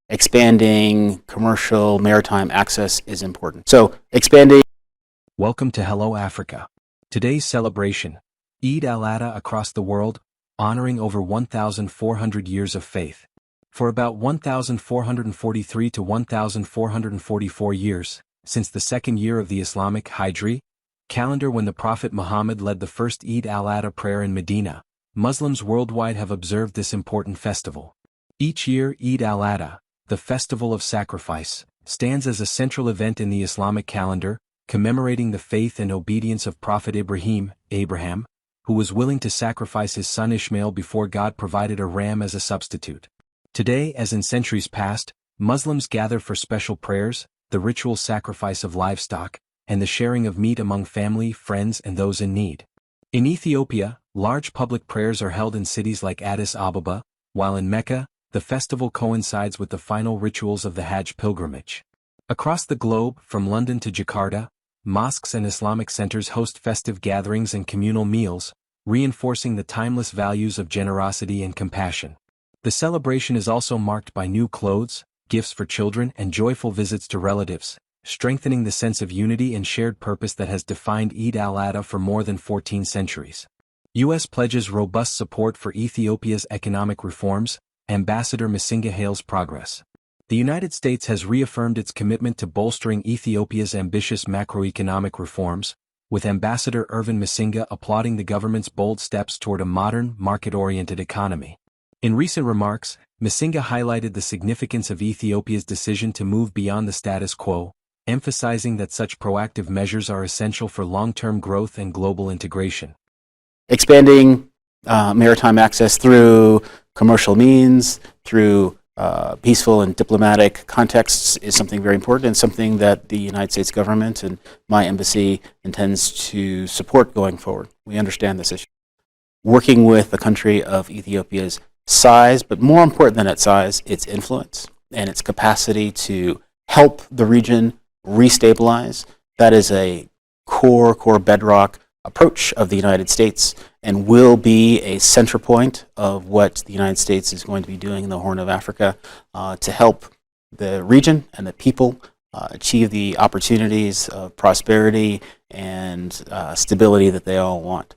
expanding commercial maritime access is important. So expanding. Welcome to Hello Africa. Today's celebration, Eid al-Adha across the world, honoring over 1,400 years of faith. For about 1,443 to 1,444 years, since the second year of the Islamic Hijri calendar when the Prophet Muhammad led the first Eid al-Adha prayer in Medina, Muslims worldwide have observed this important festival. Each year, Eid al-Adha, the festival of sacrifice, stands as a central event in the Islamic calendar, commemorating the faith and obedience of Prophet Ibrahim, who was willing to sacrifice his son Ishmael before God provided a ram as a substitute. Today, as in centuries past, Muslims gather for special prayers, the ritual sacrifice of livestock, and the sharing of meat among family, friends, and those in need. In Ethiopia, large public prayers are held in cities like Addis Ababa, while in Mecca, the festival coincides with the final rituals of the Hajj pilgrimage. Across the globe, from London to Jakarta, mosques and Islamic centers host festive gatherings and communal meals, reinforcing the timeless values of generosity and compassion. The celebration is also marked by new clothes, gifts for children, and joyful visits to relatives, strengthening the sense of unity and shared purpose that has defined Eid al-Adha for more than 14 centuries. U.S. pledges robust support for Ethiopia's economic reforms. Ambassador Massinga hails progress. The United States has reaffirmed its commitment to bolstering Ethiopia's ambitious macroeconomic reforms, with Ambassador Ervin Massinga applauding the government's bold steps toward a modern, market-oriented economy. In recent remarks, Massinga highlighted the significance of Ethiopia's decision to move beyond the status quo, emphasizing that such proactive measures are essential for long-term growth and global integration. Expanding maritime access through commercial means, through peaceful and diplomatic contexts is something very important and something that the United States government and my embassy intends to support going forward. We understand this issue. Working with a country of Ethiopia's size, but more important than its size, its influence and its capacity to help the region restabilize, that is a core bedrock approach of the United States and will be a center point of what the United States is going to be doing in the Horn of Africa to help the region and the people achieve the opportunities of prosperity and stability that they all want.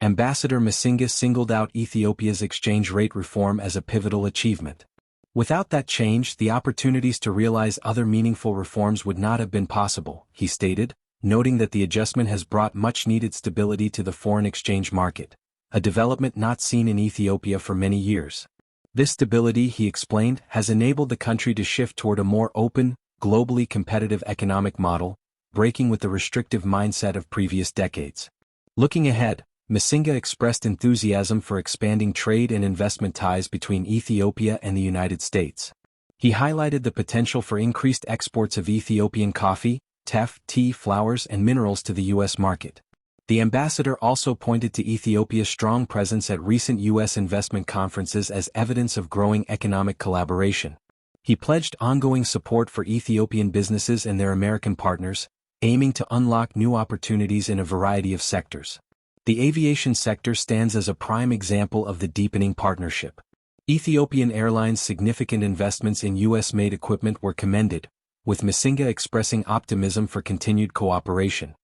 Ambassador Massinga singled out Ethiopia's exchange rate reform as a pivotal achievement. Without that change, the opportunities to realize other meaningful reforms would not have been possible, he stated, noting that the adjustment has brought much-needed stability to the foreign exchange market, a development not seen in Ethiopia for many years. This stability, he explained, has enabled the country to shift toward a more open, globally competitive economic model, breaking with the restrictive mindset of previous decades. Looking ahead, Massinga expressed enthusiasm for expanding trade and investment ties between Ethiopia and the United States. He highlighted the potential for increased exports of Ethiopian coffee, teff, tea, flowers, and minerals to the U.S. market. The ambassador also pointed to Ethiopia's strong presence at recent U.S. investment conferences as evidence of growing economic collaboration. He pledged ongoing support for Ethiopian businesses and their American partners, aiming to unlock new opportunities in a variety of sectors. The aviation sector stands as a prime example of the deepening partnership. Ethiopian Airlines' significant investments in U.S.-made equipment were commended, with Massinga expressing optimism for continued cooperation.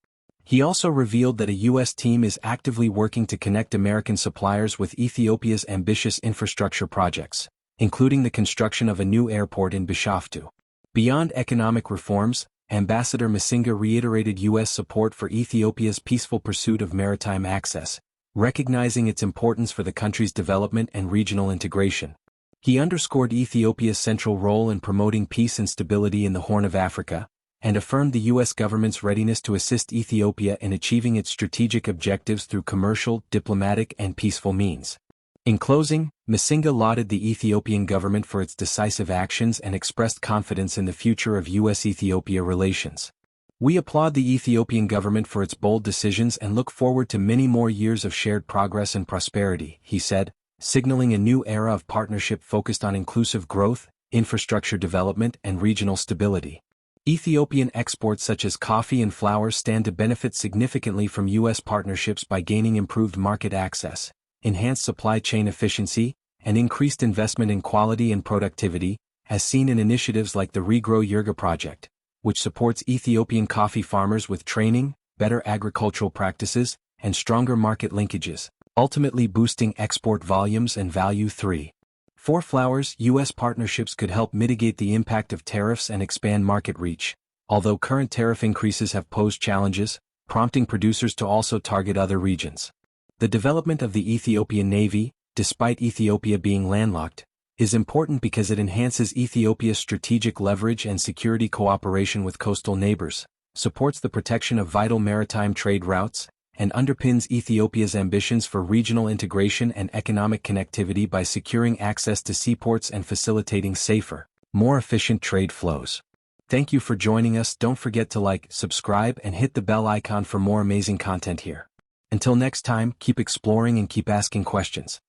He also revealed that a U.S. team is actively working to connect American suppliers with Ethiopia's ambitious infrastructure projects, including the construction of a new airport in Bishoftu. Beyond economic reforms, Ambassador Massinga reiterated U.S. support for Ethiopia's peaceful pursuit of maritime access, recognizing its importance for the country's development and regional integration. He underscored Ethiopia's central role in promoting peace and stability in the Horn of Africa, and affirmed the U.S. government's readiness to assist Ethiopia in achieving its strategic objectives through commercial, diplomatic, and peaceful means. In closing, Massinga lauded the Ethiopian government for its decisive actions and expressed confidence in the future of U.S.-Ethiopia relations. "We applaud the Ethiopian government for its bold decisions and look forward to many more years of shared progress and prosperity," he said, signaling a new era of partnership focused on inclusive growth, infrastructure development, and regional stability. Ethiopian exports such as coffee and flowers stand to benefit significantly from U.S. partnerships by gaining improved market access, enhanced supply chain efficiency, and increased investment in quality and productivity, as seen in initiatives like the Regrow Yerga project, which supports Ethiopian coffee farmers with training, better agricultural practices, and stronger market linkages, ultimately boosting export volumes and value. 3. For flowers, U.S. partnerships could help mitigate the impact of tariffs and expand market reach, although current tariff increases have posed challenges, prompting producers to also target other regions. The development of the Ethiopian Navy, despite Ethiopia being landlocked, is important because it enhances Ethiopia's strategic leverage and security cooperation with coastal neighbors, supports the protection of vital maritime trade routes, and underpins Ethiopia's ambitions for regional integration and economic connectivity by securing access to seaports and facilitating safer, more efficient trade flows. Thank you for joining us. Don't forget to like, subscribe, and hit the bell icon for more amazing content here. Until next time, keep exploring and keep asking questions.